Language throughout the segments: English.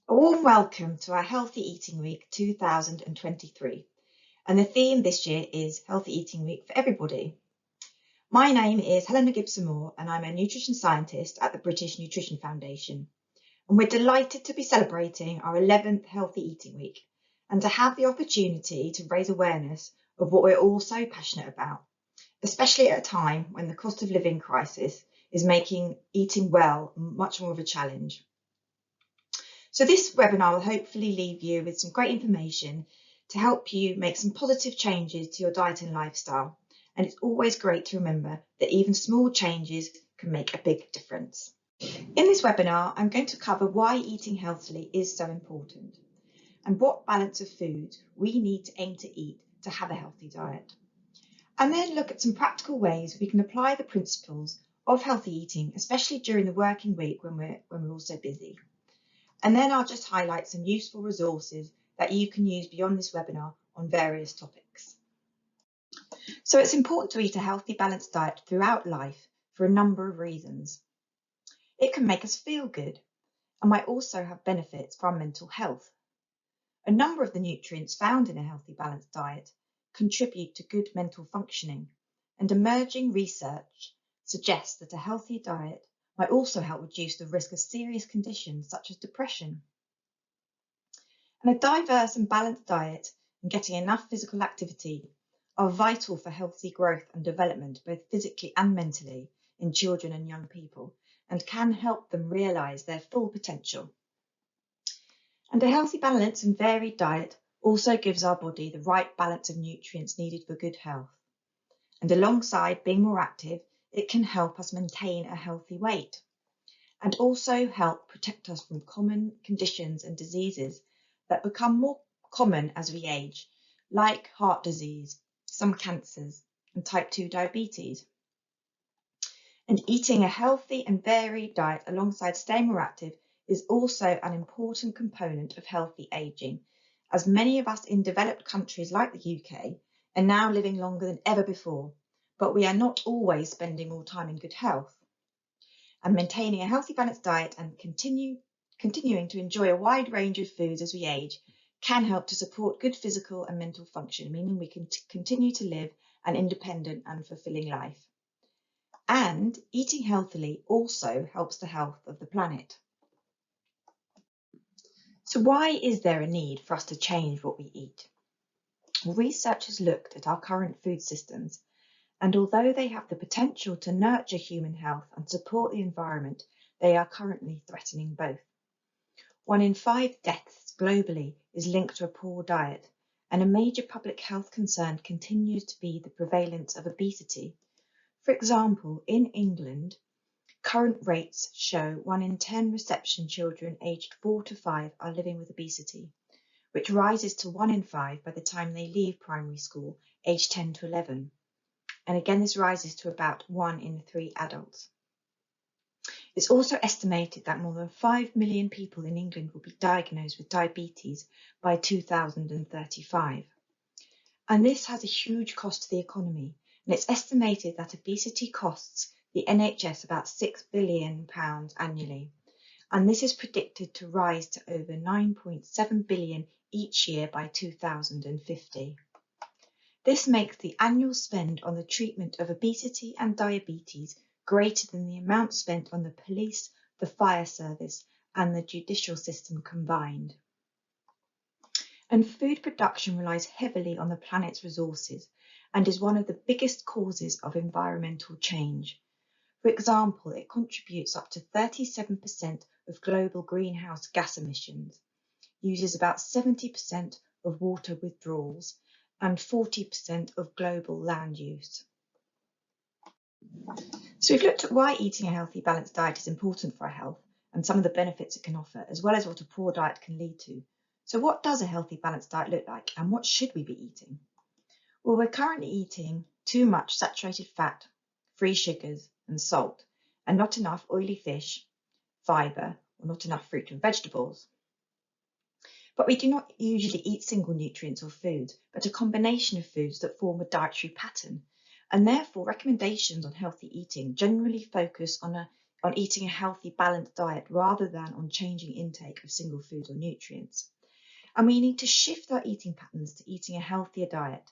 A warm welcome to our Healthy Eating Week 2023, and the theme this year is Healthy Eating Week for everybody. My name is Helena Gibson-Moore and I'm a nutrition scientist at the British Nutrition Foundation, and we're delighted to be celebrating our 11th Healthy Eating Week and to have the opportunity to raise awareness of what we're all so passionate about, especially at a time when the cost of living crisis is making eating well much more of a challenge. So this webinar will hopefully leave you with some great information to help you make some positive changes to your diet and lifestyle. And it's always great to remember that even small changes can make a big difference. In this webinar, I'm going to cover why eating healthily is so important and what balance of foods we need to aim to eat to have a healthy diet. And then look at some practical ways we can apply the principles of healthy eating, especially during the working week when we're all so busy. And then I'll just highlight some useful resources that you can use beyond this webinar on various topics. So it's important to eat a healthy, balanced diet throughout life for a number of reasons. It can make us feel good and might also have benefits for our mental health. A number of the nutrients found in a healthy, balanced diet contribute to good mental functioning, and emerging research suggests that a healthy diet might also help reduce the risk of serious conditions such as depression. And a diverse and balanced diet and getting enough physical activity are vital for healthy growth and development, both physically and mentally, in children and young people, and can help them realise their full potential. And a healthy, balanced and varied diet also gives our body the right balance of nutrients needed for good health. And alongside being more active, it can help us maintain a healthy weight and also help protect us from common conditions and diseases that become more common as we age, like heart disease, some cancers, and type 2 diabetes. And eating a healthy and varied diet alongside staying more active is also an important component of healthy aging, as many of us in developed countries like the UK are now living longer than ever before, but we are not always spending more time in good health. And maintaining a healthy, balanced diet and continuing to enjoy a wide range of foods as we age can help to support good physical and mental function, meaning we can continue to live an independent and fulfilling life. And eating healthily also helps the health of the planet. So why is there a need for us to change what we eat? Well, research has looked at our current food systems, and although they have the potential to nurture human health and support the environment, they are currently threatening both. 1 in 5 deaths globally is linked to a poor diet, and a major public health concern continues to be the prevalence of obesity. For example, in England, current rates show 1 in 10 reception children aged 4 to 5 are living with obesity, which rises to 1 in 5 by the time they leave primary school, aged 10 to 11. And again, this rises to about 1 in 3 adults. It's also estimated that more than 5 million people in England will be diagnosed with diabetes by 2035. And this has a huge cost to the economy, and it's estimated that obesity costs the NHS about £6 billion annually. And this is predicted to rise to over 9.7 billion each year by 2050. This makes the annual spend on the treatment of obesity and diabetes greater than the amount spent on the police, the fire service, and the judicial system combined. And food production relies heavily on the planet's resources and is one of the biggest causes of environmental change. For example, it contributes up to 37% of global greenhouse gas emissions, uses about 70% of water withdrawals, and 40% of global land use. So we've looked at why eating a healthy, balanced diet is important for our health and some of the benefits it can offer, as well as what a poor diet can lead to. So what does a healthy, balanced diet look like, and what should we be eating? Well, we're currently eating too much saturated fat, free sugars and salt, and not enough oily fish, fibre, or not enough fruit and vegetables. But we do not usually eat single nutrients or foods, but a combination of foods that form a dietary pattern. And therefore, recommendations on healthy eating generally focus on on eating a healthy, balanced diet rather than on changing intake of single foods or nutrients. And we need to shift our eating patterns to eating a healthier diet.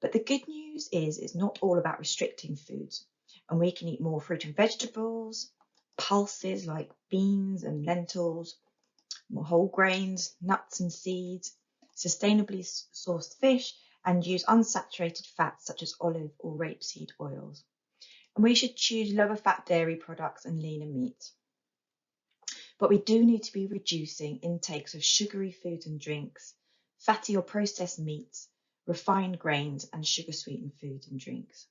But the good news is it's not all about restricting foods, and we can eat more fruit and vegetables, pulses like beans and lentils, more whole grains, nuts and seeds, sustainably sourced fish, and use unsaturated fats such as olive or rapeseed oils. And we should choose lower fat dairy products and leaner meats. But we do need to be reducing intakes of sugary foods and drinks, fatty or processed meats, refined grains, and sugar-sweetened foods and drinks.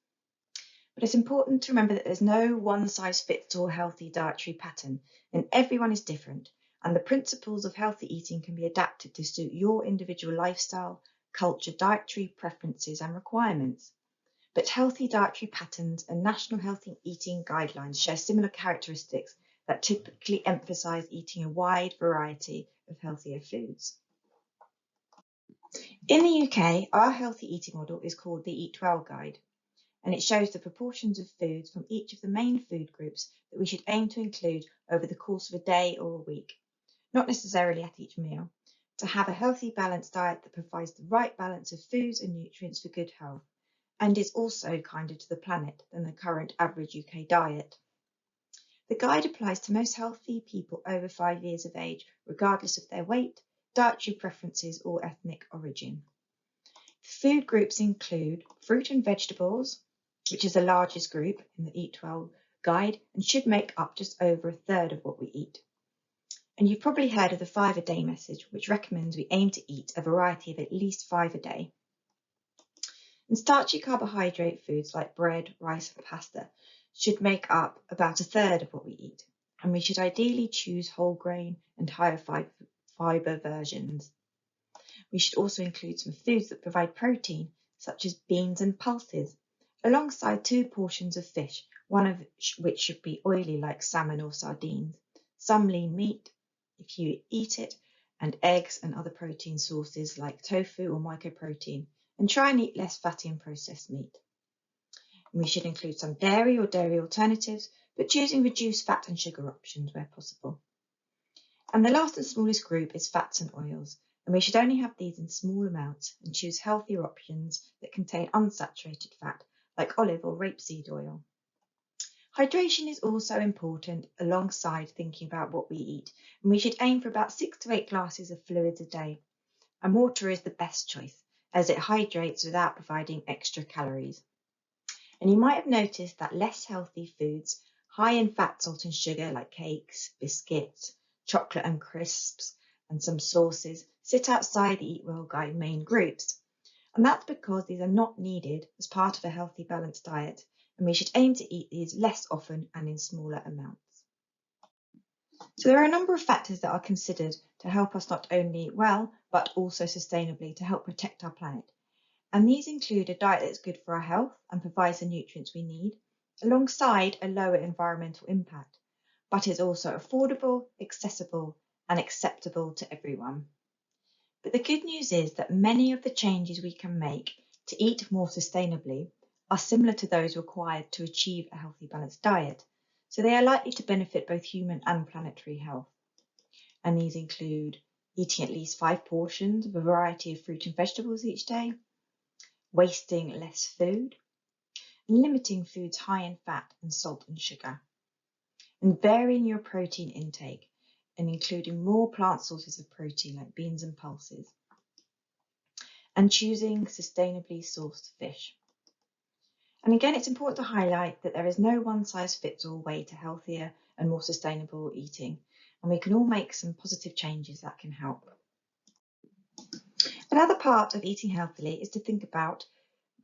But it's important to remember that there's no one-size-fits-all healthy dietary pattern, and everyone is different, and the principles of healthy eating can be adapted to suit your individual lifestyle, culture, dietary preferences, and requirements. But healthy dietary patterns and national healthy eating guidelines share similar characteristics that typically emphasize eating a wide variety of healthier foods. In the UK, our healthy eating model is called the Eat Well Guide, and it shows the proportions of foods from each of the main food groups that we should aim to include over the course of a day or a week, not necessarily at each meal, to have a healthy, balanced diet that provides the right balance of foods and nutrients for good health, and is also kinder to the planet than the current average UK diet. The guide applies to most healthy people over 5 years of age, regardless of their weight, dietary preferences, or ethnic origin. The food groups include fruit and vegetables, which is the largest group in the Eat Well guide and should make up just over a third of what we eat. And you've probably heard of the 5 a day message, which recommends we aim to eat a variety of at least 5 a day. And starchy carbohydrate foods like bread, rice, and pasta should make up about a third of what we eat, and we should ideally choose whole grain and higher fibre versions. We should also include some foods that provide protein, such as beans and pulses, alongside 2 portions of fish, one of which should be oily like salmon or sardines, some lean meat, if you eat it, and eggs and other protein sources like tofu or mycoprotein, and try and eat less fatty and processed meat. We should include some dairy or dairy alternatives, but choosing reduced fat and sugar options where possible. And the last and smallest group is fats and oils, and we should only have these in small amounts and choose healthier options that contain unsaturated fat, like olive or rapeseed oil. Hydration is also important alongside thinking about what we eat, and we should aim for about 6 to 8 glasses of fluids a day. And water is the best choice, as it hydrates without providing extra calories. And you might have noticed that less healthy foods, high in fat, salt and sugar like cakes, biscuits, chocolate and crisps, and some sauces, sit outside the Eat Well Guide main groups. And that's because these are not needed as part of a healthy, balanced diet, and we should aim to eat these less often and in smaller amounts. So there are a number of factors that are considered to help us not only eat well, but also sustainably to help protect our planet. And these include a diet that's good for our health and provides the nutrients we need, alongside a lower environmental impact, but is also affordable, accessible, and acceptable to everyone. But the good news is that many of the changes we can make to eat more sustainably are similar to those required to achieve a healthy, balanced diet, so they are likely to benefit both human and planetary health. And these include eating at least 5 portions of a variety of fruit and vegetables each day, wasting less food, and limiting foods high in fat and salt and sugar, and varying your protein intake and including more plant sources of protein like beans and pulses, and choosing sustainably sourced fish. And again, it's important to highlight that there is no one-size-fits-all way to healthier and more sustainable eating, and we can all make some positive changes that can help. Another part of eating healthily is to think about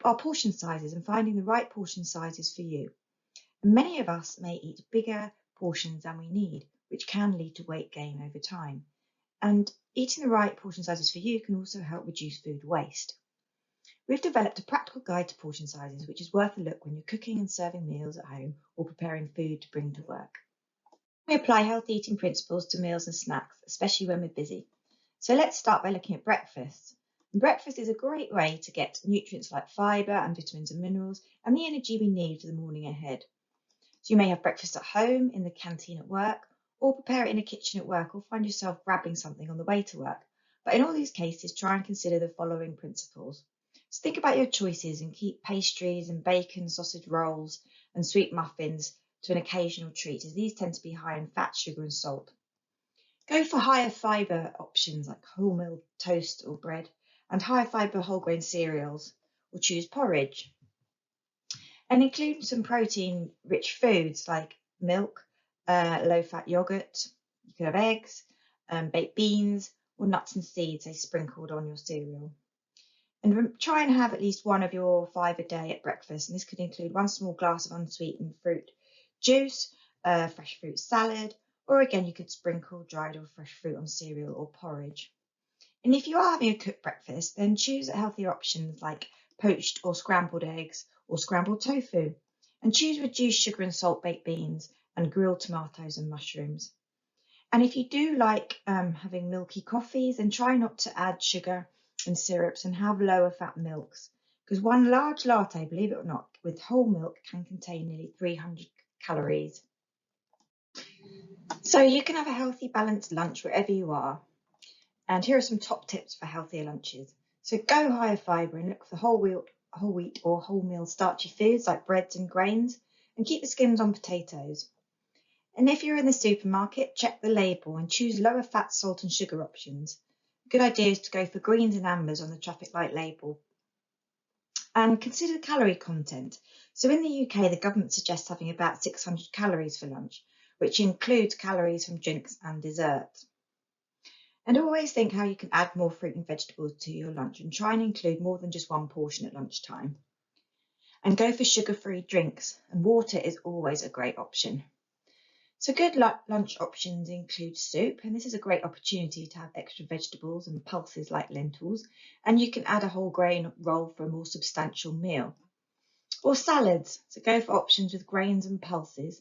our portion sizes and finding the right portion sizes for you. And many of us may eat bigger portions than we need, which can lead to weight gain over time. And eating the right portion sizes for you can also help reduce food waste. We've developed a practical guide to portion sizes, which is worth a look when you're cooking and serving meals at home or preparing food to bring to work. We apply healthy eating principles to meals and snacks, especially when we're busy. So let's start by looking at breakfast. Breakfast is a great way to get nutrients like fibre and vitamins and minerals and the energy we need for the morning ahead. So you may have breakfast at home, in the canteen at work, or prepare it in a kitchen at work, or find yourself grabbing something on the way to work. But in all these cases, try and consider the following principles. So think about your choices and keep pastries and bacon, sausage rolls and sweet muffins to an occasional treat, as these tend to be high in fat, sugar and salt. Go for higher fibre options like wholemeal toast or bread, and higher fibre whole grain cereals, or choose porridge. And include some protein-rich foods like milk, low-fat yogurt. You could have eggs, baked beans, or nuts and seeds, say, sprinkled on your cereal. And try and have at least one of your 5 a day at breakfast. And this could include one small glass of unsweetened fruit juice, fresh fruit salad, or again, you could sprinkle dried or fresh fruit on cereal or porridge. And if you are having a cooked breakfast, then choose healthier options like poached or scrambled eggs or scrambled tofu. And choose reduced sugar and salt baked beans and grilled tomatoes and mushrooms. And if you do like having milky coffees, then try not to add sugar and syrups and have lower fat milks, because one large latte, believe it or not, with whole milk can contain nearly 300 calories. So you can have a healthy, balanced lunch wherever you are. And here are some top tips for healthier lunches. So go higher fibre and look for whole wheat or wholemeal starchy foods like breads and grains, and keep the skins on potatoes. And if you're in the supermarket, check the label and choose lower fat, salt and sugar options. A good idea is to go for greens and ambers on the traffic light label. And consider the calorie content. So in the UK, the government suggests having about 600 calories for lunch, which includes calories from drinks and desserts. And always think how you can add more fruit and vegetables to your lunch, and try and include more than just one portion at lunchtime. And go for sugar-free drinks, and water is always a great option. So good lunch options include soup, and this is a great opportunity to have extra vegetables and pulses like lentils, and you can add a whole grain roll for a more substantial meal. Or salads, so go for options with grains and pulses,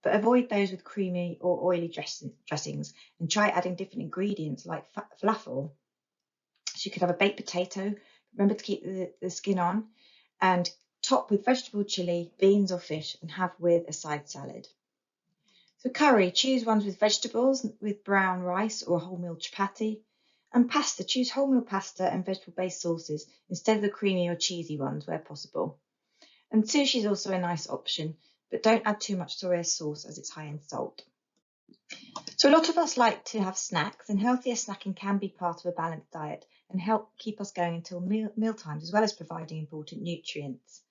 but avoid those with creamy or oily dressings, and try adding different ingredients like falafel. So you could have a baked potato, remember to keep the skin on, and top with vegetable chili, beans or fish, and have with a side salad. So curry, choose ones with vegetables, with brown rice or wholemeal chapati. And pasta, choose wholemeal pasta and vegetable-based sauces instead of the creamy or cheesy ones where possible. And sushi is also a nice option, but don't add too much soy sauce as it's high in salt. So a lot of us like to have snacks, and healthier snacking can be part of a balanced diet and help keep us going until meal times, as well as providing important nutrients.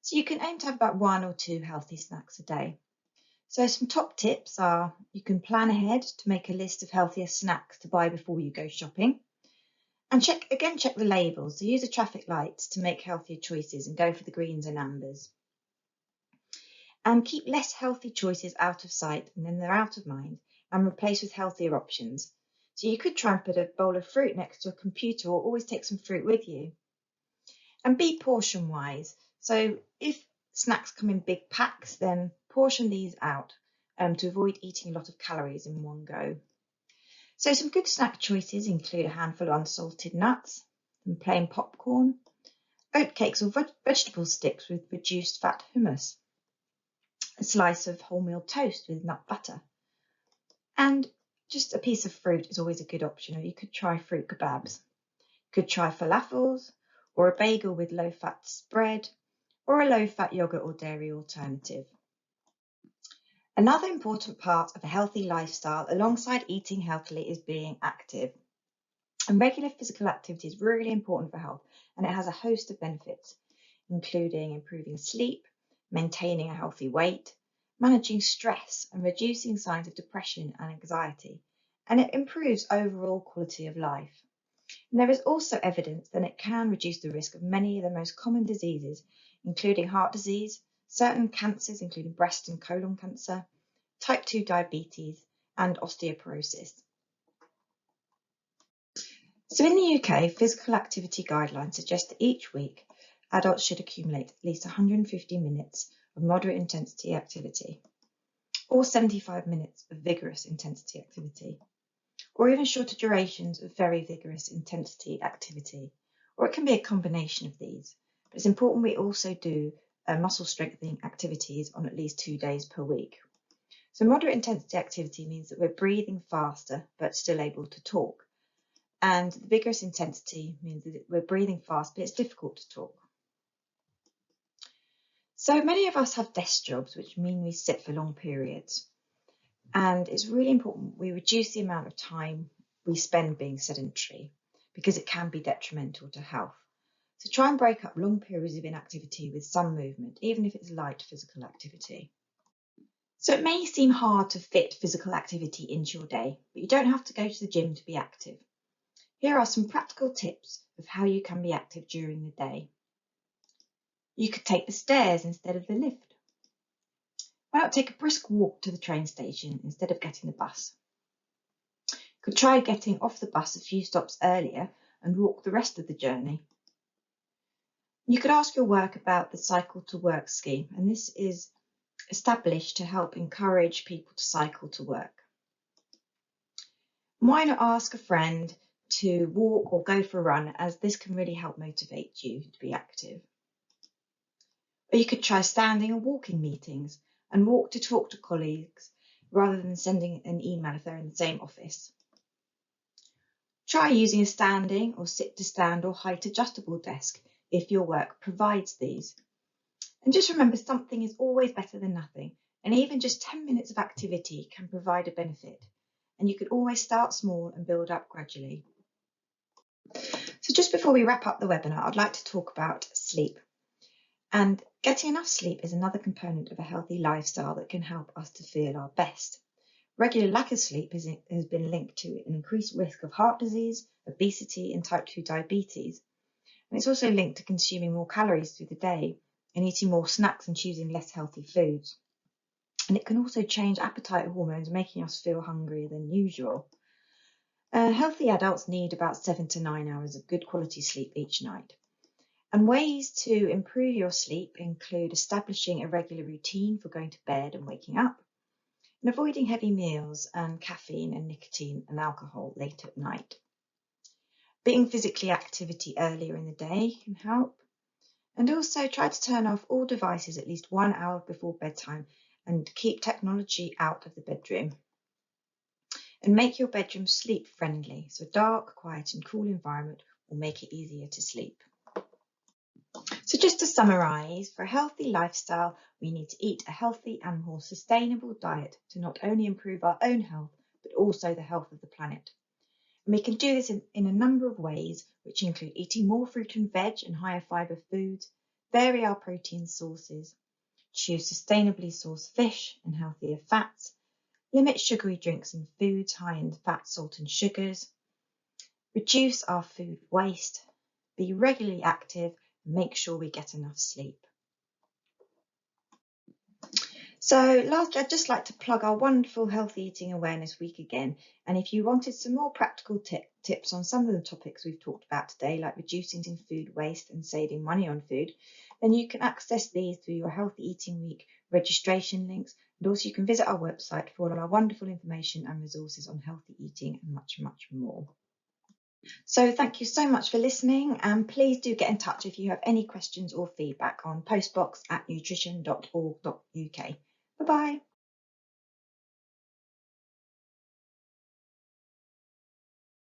So you can aim to have about 1 or 2 healthy snacks a day. So some top tips are: you can plan ahead to make a list of healthier snacks to buy before you go shopping. And check the labels. So use the traffic lights to make healthier choices and go for the greens and ambers. And keep less healthy choices out of sight, and then they're out of mind, and replace with healthier options. So you could try and put a bowl of fruit next to a computer, or always take some fruit with you. And be portion wise. So if snacks come in big packs, then portion these out to avoid eating a lot of calories in one go. So some good snack choices include a handful of unsalted nuts, and plain popcorn, oatcakes or vegetable sticks with reduced fat hummus, a slice of wholemeal toast with nut butter, and just a piece of fruit is always a good option. Or you could try fruit kebabs. You could try falafels, or a bagel with low-fat bread, or a low-fat yogurt or dairy alternative. Another important part of a healthy lifestyle alongside eating healthily is being active. And regular physical activity is really important for health, and it has a host of benefits, including improving sleep, maintaining a healthy weight, managing stress, and reducing signs of depression and anxiety. And it improves overall quality of life. And there is also evidence that it can reduce the risk of many of the most common diseases, including heart disease, certain cancers, including breast and colon cancer, type 2 diabetes, and osteoporosis. So in the UK, physical activity guidelines suggest that each week, adults should accumulate at least 150 minutes of moderate intensity activity, or 75 minutes of vigorous intensity activity, or even shorter durations of very vigorous intensity activity, or it can be a combination of these. But it's important we also do muscle strengthening activities on at least 2 days per week. So moderate intensity activity means that we're breathing faster but still able to talk. And vigorous intensity means that we're breathing fast but it's difficult to talk. So many of us have desk jobs, which mean we sit for long periods. And it's really important we reduce the amount of time we spend being sedentary because it can be detrimental to health. So try and break up long periods of inactivity with some movement, even if it's light physical activity. So it may seem hard to fit physical activity into your day, but you don't have to go to the gym to be active. Here are some practical tips of how you can be active during the day. You could take the stairs instead of the lift. Why not take a brisk walk to the train station instead of getting the bus? You could try getting off the bus a few stops earlier and walk the rest of the journey. You could ask your work about the Cycle to Work scheme, and this is established to help encourage people to cycle to work. Why not ask a friend to walk or go for a run, as this can really help motivate you to be active. Or you could try standing or walking meetings and walk to talk to colleagues rather than sending an email if they're in the same office. Try using a standing or sit to stand or height adjustable desk if your work provides these. And just remember, something is always better than nothing, and even just 10 minutes of activity can provide a benefit. And you can always start small and build up gradually. So just before we wrap up the webinar, I'd like to talk about sleep. And getting enough sleep is another component of a healthy lifestyle that can help us to feel our best. Regular lack of sleep has been linked to an increased risk of heart disease, obesity, and type 2 diabetes. And it's also linked to consuming more calories through the day and eating more snacks and choosing less healthy foods. And it can also change appetite hormones, making us feel hungrier than usual. Healthy adults need about 7 to 9 hours of good quality sleep each night. And ways to improve your sleep include establishing a regular routine for going to bed and waking up, and avoiding heavy meals and caffeine and nicotine and alcohol late at night. Being physically activity earlier in the day can help. And also try to turn off all devices at least 1 hour before bedtime and keep technology out of the bedroom. And make your bedroom sleep friendly, so a dark, quiet and cool environment will make it easier to sleep. So just to summarise, for a healthy lifestyle, we need to eat a healthy and more sustainable diet to not only improve our own health, but also the health of the planet. And we can do this in a number of ways, which include eating more fruit and veg and higher fibre foods, vary our protein sources, choose sustainably sourced fish and healthier fats, limit sugary drinks and foods high in fat, salt and sugars, reduce our food waste, be regularly active, and make sure we get enough sleep. So lastly, I'd just like to plug our wonderful Healthy Eating Awareness Week again. And if you wanted some more practical tips on some of the topics we've talked about today, like reducing food waste and saving money on food, then you can access these through your Healthy Eating Week registration links. And also you can visit our website for all of our wonderful information and resources on healthy eating and much, much more. So thank you so much for listening, and please do get in touch if you have any questions or feedback on postbox@nutrition.org.uk. Bye-bye.